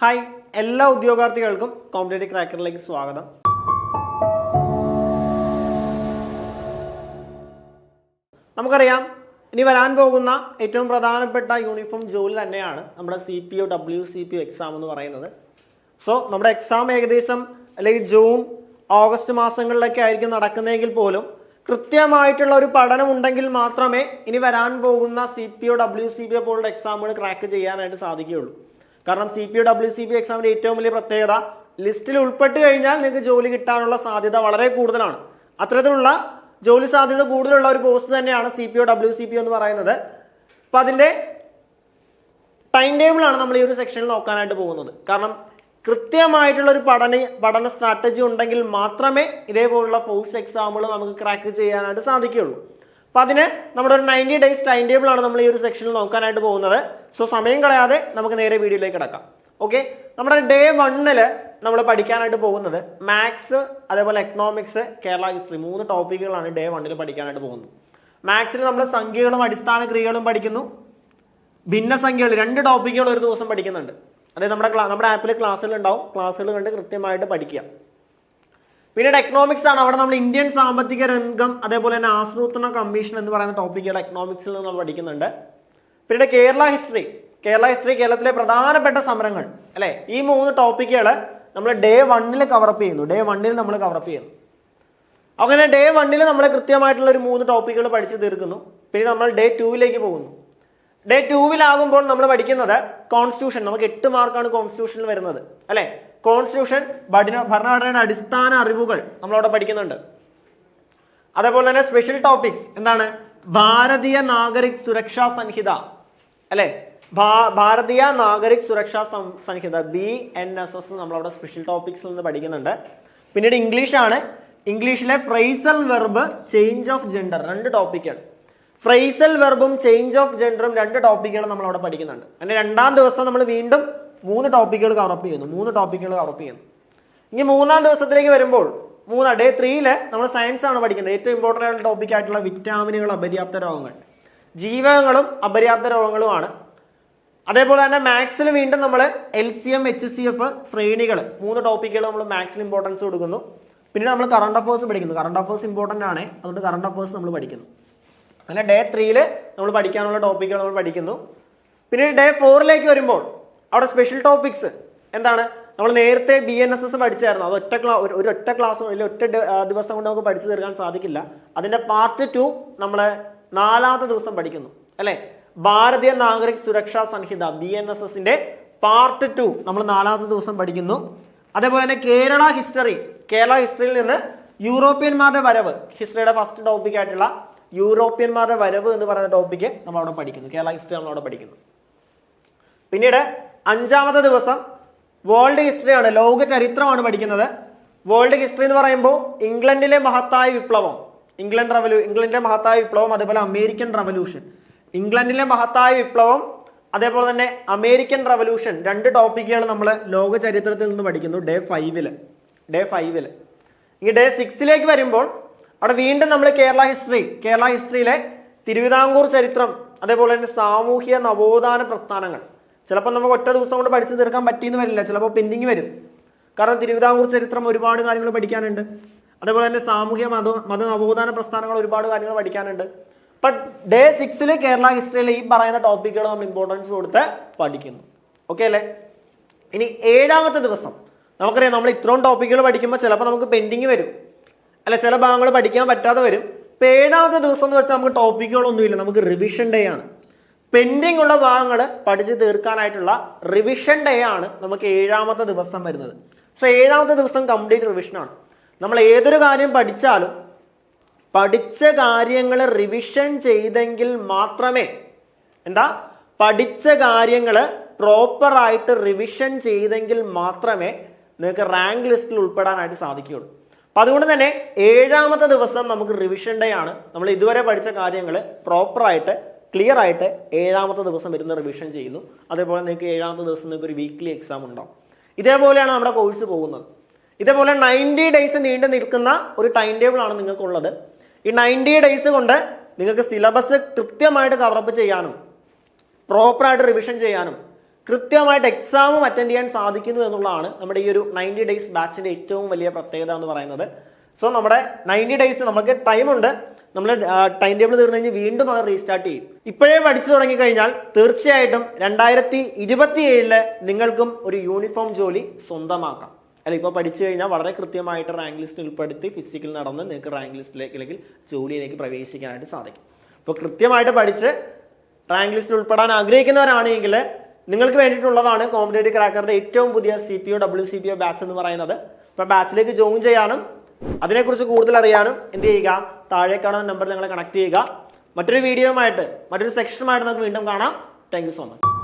Hi, എല്ലാ ഉദ്യോഗാർത്ഥികൾക്കും competitive ക്രാക്കറിലേക്ക് സ്വാഗതം. നമുക്കറിയാം, ഇനി വരാൻ പോകുന്ന ഏറ്റവും പ്രധാനപ്പെട്ട യൂണിഫോം ജോലി തന്നെയാണ് നമ്മുടെ CPO WCPO എക്സാം എന്ന് പറയുന്നത്. സോ നമ്മുടെ എക്സാം ഏകദേശം അല്ലെങ്കിൽ ജൂൺ ഓഗസ്റ്റ് മാസങ്ങളിലൊക്കെ ആയിരിക്കും നടക്കുന്നതെങ്കിൽ പോലും കൃത്യമായിട്ടുള്ള ഒരു പഠനം ഉണ്ടെങ്കിൽ മാത്രമേ ഇനി വരാൻ പോകുന്ന CPO WCPO പോലുള്ള എക്സാമുകൾ ക്രാക്ക് ചെയ്യാനായിട്ട് സാധിക്കുകയുള്ളൂ. കാരണം CPO WCPO എക്സാമിന്റെ ഏറ്റവും വലിയ പ്രത്യേകത, ലിസ്റ്റിൽ ഉൾപ്പെട്ട് കഴിഞ്ഞാൽ നിങ്ങൾക്ക് ജോലി കിട്ടാനുള്ള സാധ്യത വളരെ കൂടുതലാണ്. അത്തരത്തിലുള്ള ജോലി സാധ്യത കൂടുതലുള്ള ഒരു പോസ്റ്റ് തന്നെയാണ് CPO WCPO എന്ന് പറയുന്നത്. അപ്പൊ അതിന്റെ ടൈം ടേബിൾ ആണ് നമ്മൾ ഈ ഒരു സെക്ഷനിൽ നോക്കാനായിട്ട് പോകുന്നത്. കാരണം കൃത്യമായിട്ടുള്ള ഒരു പഠന സ്ട്രാറ്റജി ഉണ്ടെങ്കിൽ മാത്രമേ ഇതേപോലുള്ള ഫോഴ്സ് എക്സാമുകൾ നമുക്ക് ക്രാക്ക് ചെയ്യാനായിട്ട് സാധിക്കുകയുള്ളൂ. അപ്പൊ അതിന് നമ്മുടെ ഒരു 90 ഡേയ്സ് ടൈം ടേബിൾ ആണ് നമ്മൾ ഈ ഒരു സെക്ഷനിൽ നോക്കാനായിട്ട് പോകുന്നത്. സോ സമയം കളയാതെ നമുക്ക് നേരെ വീഡിയോയിലേക്ക് കിടക്കാം. ഓക്കെ, നമ്മുടെ ഡേ 1 നമ്മൾ പഠിക്കാനായിട്ട് പോകുന്നത് മാത്സ്, അതേപോലെ എക്കണോമിക്സ്, കേരള ഹിസ്റ്ററി, 3 ടോപ്പിക്കുകളാണ് ഡേ 1 പഠിക്കാനായിട്ട് പോകുന്നത്. മാത്സിന് നമ്മൾ സംഖ്യകളും അടിസ്ഥാന ക്രിയകളും പഠിക്കുന്നു. ഭിന്നസംഖ്യകൾ 2 ടോപ്പിക്കുകൾ ഒരു ദിവസം പഠിക്കുന്നുണ്ട്. അതായത് നമ്മുടെ ആപ്പിൽ ക്ലാസ്സുകൾ ഉണ്ടാവും, ക്ലാസ്സുകൾ കണ്ട് കൃത്യമായിട്ട് പഠിക്കുക. പിന്നീട് എക്കണോമിക്സ് ആണ്. അവിടെ നമ്മൾ ഇന്ത്യൻ സാമ്പത്തിക രംഗം, അതേപോലെ തന്നെ ആസൂത്രണ കമ്മീഷൻ എന്ന് പറയുന്ന ടോപ്പിക്കുകൾ എക്കണോമിക്സിൽ നിന്ന് നമ്മൾ പഠിക്കുന്നുണ്ട്. പിന്നീട് കേരള ഹിസ്റ്ററി, കേരളത്തിലെ പ്രധാനപ്പെട്ട സമരങ്ങൾ, അല്ലെ, ഈ 3 ടോപ്പിക്കുകൾ നമ്മൾ ഡേ 1 കവറപ്പ് ചെയ്യുന്നു. ഡേ 1 നമ്മൾ കവറപ്പ് ചെയ്യുന്നു. അങ്ങനെ ഡേ 1 നമ്മൾ കൃത്യമായിട്ടുള്ള ഒരു 3 ടോപ്പിക്കുകൾ പഠിച്ചു തീർക്കുന്നു. പിന്നെ നമ്മൾ ഡേ 2 പോകുന്നു. ഡേ 2 നമ്മൾ പഠിക്കുന്നത് കോൺസ്റ്റിറ്റ്യൂഷൻ. നമുക്ക് 8 മാർക്കാണ് കോൺസ്റ്റിറ്റ്യൂഷനിൽ വരുന്നത്, അല്ലെ. കോൺസ്റ്റിറ്റ്യൂഷൻ, ഭരണഘടനയുടെ അടിസ്ഥാന അറിവുകൾ നമ്മളവിടെ പഠിക്കുന്നുണ്ട്. അതേപോലെ തന്നെ സ്പെഷ്യൽ ടോപ്പിക്സ് എന്താണ്? ഭാരതീയ നാഗരിക് സുരക്ഷാ സംഹിത, അല്ലെ, ഭാരതീയ നാഗരിക് സുരക്ഷാ സംഹിത BNSS നമ്മളവിടെ സ്പെഷ്യൽ ടോപ്പിക്സിൽ നിന്ന് പഠിക്കുന്നുണ്ട്. പിന്നീട് ഇംഗ്ലീഷ് ആണ്. ഇംഗ്ലീഷിലെ phrasal verb, change of gender, 2 ടോപ്പിക്കാണ്. ഫ്രേസൽ വെർബും ചേഞ്ച് ഓഫ് ജെൻഡറും 2 ടോപ്പിക്കുകൾ നമ്മൾ അവിടെ പഠിക്കുന്നുണ്ട്. അങ്ങനെ 2-ാം ദിവസം നമ്മൾ വീണ്ടും 3 ടോപ്പിക്കുകൾ കവറപ്പ് ചെയ്യുന്നു. ഇനി 3-ാം ദിവസത്തിലേക്ക് വരുമ്പോൾ ഡേ 3 നമ്മൾ സയൻസ് ആണ് പഠിക്കുന്നത്. ഏറ്റവും ഇമ്പോർട്ടൻ്റ് ആയിട്ടുള്ള ടോപ്പിക് ആയിട്ടുള്ള വിറ്റാമിനുകൾ, അപര്യാപ്ത രോഗങ്ങൾ, ജീവകങ്ങളും അപര്യാപ്ത രോഗങ്ങളുമാണ്. അതേപോലെ തന്നെ മാത്സിൽ വീണ്ടും നമ്മൾ LCM HCF ശ്രേണികൾ, 3 ടോപ്പിക്കുകൾ നമ്മൾ മാത്സിൽ ഇമ്പോർട്ടൻസ് കൊടുക്കുന്നു. പിന്നെ നമ്മൾ കറണ്ട് അഫേഴ്സ് പഠിക്കുന്നു. കറണ്ട് അഫേഴ്സ് ഇമ്പോർട്ടൻ്റ് ആണ്, അതുകൊണ്ട് കറണ്ട് അഫേഴ്സ് നമ്മൾ പഠിക്കുന്നു. അങ്ങനെ ഡേ 3 നമ്മൾ പഠിക്കാനുള്ള ടോപ്പിക്കുകൾ നമ്മൾ പഠിക്കുന്നു. പിന്നെ ഡേ 4 വരുമ്പോൾ അവിടെ സ്പെഷ്യൽ ടോപ്പിക്സ് എന്താണ്? നമ്മൾ നേരത്തെ BNSS പഠിച്ചായിരുന്നു. അത് ഒറ്റ ക്ലാസ്സോ അല്ലെങ്കിൽ ഒറ്റ ദിവസം കൊണ്ട് നമുക്ക് പഠിച്ചു തീർക്കാൻ സാധിക്കില്ല. അതിന്റെ പാർട്ട് 2 നമ്മൾ 4-ാമത്തെ ദിവസം പഠിക്കുന്നു, അല്ലെ. ഭാരതീയ നാഗരിക് സുരക്ഷാ സംഹിത BNSSന്റെ പാർട്ട് 2 നമ്മൾ 4-ാമത്തെ ദിവസം പഠിക്കുന്നു. അതേപോലെ തന്നെ കേരള ഹിസ്റ്ററിയിൽ നിന്ന് യൂറോപ്യന്മാരുടെ വരവ്, ഹിസ്റ്ററിയുടെ ഫസ്റ്റ് ടോപ്പിക് ആയിട്ടുള്ള യൂറോപ്യന്മാരുടെ വരവ് എന്ന് പറയുന്ന ടോപ്പിക്ക് നമ്മൾ അവിടെ പഠിക്കുന്നു. കേരള ഹിസ്റ്ററി നമ്മൾ അവിടെ പഠിക്കുന്നു. പിന്നീട് 5-ാമത്തെ ദിവസം വേൾഡ് ഹിസ്റ്ററിയാണ്, ലോക ചരിത്രമാണ് പഠിക്കുന്നത്. വേൾഡ് ഹിസ്റ്ററി എന്ന് പറയുമ്പോൾ ഇംഗ്ലണ്ടിലെ മഹത്തായ വിപ്ലവം, ഇംഗ്ലണ്ടിലെ മഹത്തായ വിപ്ലവം, അതേപോലെ അമേരിക്കൻ റവല്യൂഷൻ. ഇംഗ്ലണ്ടിലെ മഹത്തായ വിപ്ലവം, അതേപോലെ തന്നെ അമേരിക്കൻ റവല്യൂഷൻ, 2 ടോപ്പിക്കുകൾ നമ്മൾ ലോക ചരിത്രത്തിൽ നിന്ന് പഠിക്കുന്നു ഡേ 5. ഇനി ഡേ 6 വരുമ്പോൾ അവിടെ വീണ്ടും നമ്മൾ കേരള ഹിസ്റ്ററിയിലെ തിരുവിതാംകൂർ ചരിത്രം, അതേപോലെ തന്നെ സാമൂഹ്യ നവോത്ഥാന പ്രസ്ഥാനങ്ങൾ. ചിലപ്പോൾ നമുക്ക് ഒറ്റ ദിവസം കൊണ്ട് പഠിച്ചു തീർക്കാൻ പറ്റിയെന്ന് വരില്ല, ചിലപ്പോൾ പെൻഡിങ് വരും. കാരണം തിരുവിതാംകൂർ ചരിത്രം ഒരുപാട് കാര്യങ്ങൾ പഠിക്കാനുണ്ട്. അതേപോലെ തന്നെ സാമൂഹ്യ മത നവോത്ഥാന പ്രസ്ഥാനങ്ങൾ ഒരുപാട് കാര്യങ്ങൾ പഠിക്കാനുണ്ട്. അപ്പൊ ഡേ 6 കേരള ഹിസ്റ്ററിയിലെ ഈ പറയുന്ന ടോപ്പിക്കുകൾ നമ്മൾ ഇമ്പോർട്ടൻസ് കൊടുത്ത് പഠിക്കുന്നു. ഓക്കെ അല്ലേ? ഇനി 7-ാമത്തെ ദിവസം നമുക്കറിയാം, നമ്മൾ ഇത്രയും ടോപ്പിക്കുകൾ പഠിക്കുമ്പോൾ ചിലപ്പോൾ നമുക്ക് പെൻഡിങ് വരും, അല്ല, ചില ഭാഗങ്ങൾ പഠിക്കാൻ പറ്റാതെ വരും. ഇപ്പൊ 7-ാമത്തെ ദിവസം എന്ന് വെച്ചാൽ നമുക്ക് ടോപ്പിക്കുകളൊന്നുമില്ല, നമുക്ക് റിവിഷൻ ഡേ ആണ്. പെൻഡിങ് ഉള്ള ഭാഗങ്ങൾ പഠിച്ച് തീർക്കാനായിട്ടുള്ള റിവിഷൻ ഡേ ആണ് നമുക്ക് 7-ാമത്തെ ദിവസം വരുന്നത്. സോ 7-ാമത്തെ ദിവസം കംപ്ലീറ്റ് റിവിഷനാണ്. നമ്മൾ ഏതൊരു കാര്യം പഠിച്ചാലും പഠിച്ച കാര്യങ്ങൾ റിവിഷൻ ചെയ്തെങ്കിൽ മാത്രമേ, പഠിച്ച കാര്യങ്ങൾ പ്രോപ്പറായിട്ട് റിവിഷൻ ചെയ്തെങ്കിൽ മാത്രമേ നിങ്ങൾക്ക് റാങ്ക് ലിസ്റ്റിൽ ഉൾപ്പെടാനായിട്ട് സാധിക്കുകയുള്ളൂ. അപ്പൊ അതുകൊണ്ട് തന്നെ 7-ാമത്തെ ദിവസം നമുക്ക് റിവിഷൻ ഡേ ആണ്. നമ്മൾ ഇതുവരെ പഠിച്ച കാര്യങ്ങൾ പ്രോപ്പറായിട്ട് ക്ലിയർ ആയിട്ട് 7-ാമത്തെ ദിവസം ഇരുന്ന് റിവിഷൻ ചെയ്യുന്നു. അതേപോലെ നിങ്ങൾക്ക് 7-ാമത്തെ ദിവസം നിങ്ങൾക്ക് ഒരു വീക്ക്ലി എക്സാം ഉണ്ടാവും. ഇതേപോലെയാണ് നമ്മുടെ കോഴ്സ് പോകുന്നത്. ഇതേപോലെ 90 ഡേയ്സ് നീണ്ടു നിൽക്കുന്ന ഒരു ടൈം ടേബിൾ ആണ് നിങ്ങൾക്കുള്ളത്. ഈ 90 ഡേയ്സ് കൊണ്ട് നിങ്ങൾക്ക് സിലബസ് കൃത്യമായിട്ട് കവറപ്പ് ചെയ്യാനും പ്രോപ്പറായിട്ട് റിവിഷൻ ചെയ്യാനും കൃത്യമായിട്ട് എക്സാമും അറ്റൻഡ് ചെയ്യാൻ സാധിക്കുന്നു എന്നുള്ളതാണ് നമ്മുടെ ഈ ഒരു 90 ഡേയ്സ് ബാച്ചിൻ്റെ ഏറ്റവും വലിയ പ്രത്യേകത എന്ന് പറയുന്നത്. സോ നമ്മുടെ 90 ഡേയ്സ് നമുക്ക് ടൈമുണ്ട്. നമ്മൾ ടൈം ടേബിൾ തീർന്നു കഴിഞ്ഞ് വീണ്ടും അത് റീസ്റ്റാർട്ട് ചെയ്യും. ഇപ്പോഴേ പഠിച്ചു തുടങ്ങിക്കഴിഞ്ഞാൽ തീർച്ചയായിട്ടും 2027 നിങ്ങൾക്കും ഒരു യൂണിഫോം ജോലി സ്വന്തമാക്കാം. അല്ല, ഇപ്പോൾ പഠിച്ചു കഴിഞ്ഞാൽ വളരെ കൃത്യമായിട്ട് റാങ്ക് ലിസ്റ്റിൽ ഉൾപ്പെടുത്തി ഫിസിക്കൽ നടന്ന് നിങ്ങൾക്ക് റാങ്ക് ലിസ്റ്റിലേക്ക് അല്ലെങ്കിൽ ജോലിയിലേക്ക് പ്രവേശിക്കാനായിട്ട് സാധിക്കും. അപ്പോൾ കൃത്യമായിട്ട് പഠിച്ച് റാങ്ക് ലിസ്റ്റിൽ ഉൾപ്പെടാൻ ആഗ്രഹിക്കുന്നവരാണെങ്കിൽ നിങ്ങൾക്ക് വേണ്ടിയിട്ടുള്ളതാണ് കോമ്പറ്റേറ്റീവ് ക്രാക്കറുടെ ഏറ്റവും പുതിയ CPO WCPO ബാച്ച് എന്ന് പറയുന്നത്. അപ്പോൾ ബാച്ചിലേക്ക് ജോയിൻ ചെയ്യാനും അതിനെക്കുറിച്ച് കൂടുതൽ അറിയാനും എന്ത് ചെയ്യുക, താഴെ കാണുന്ന നമ്പറിൽ ഞങ്ങളെ കണക്ട് ചെയ്യുക. മറ്റൊരു വീഡിയോയുമായിട്ട് മറ്റൊരു സെക്ഷനുമായിട്ട് നമുക്ക് വീണ്ടും കാണാം. Thank you so much.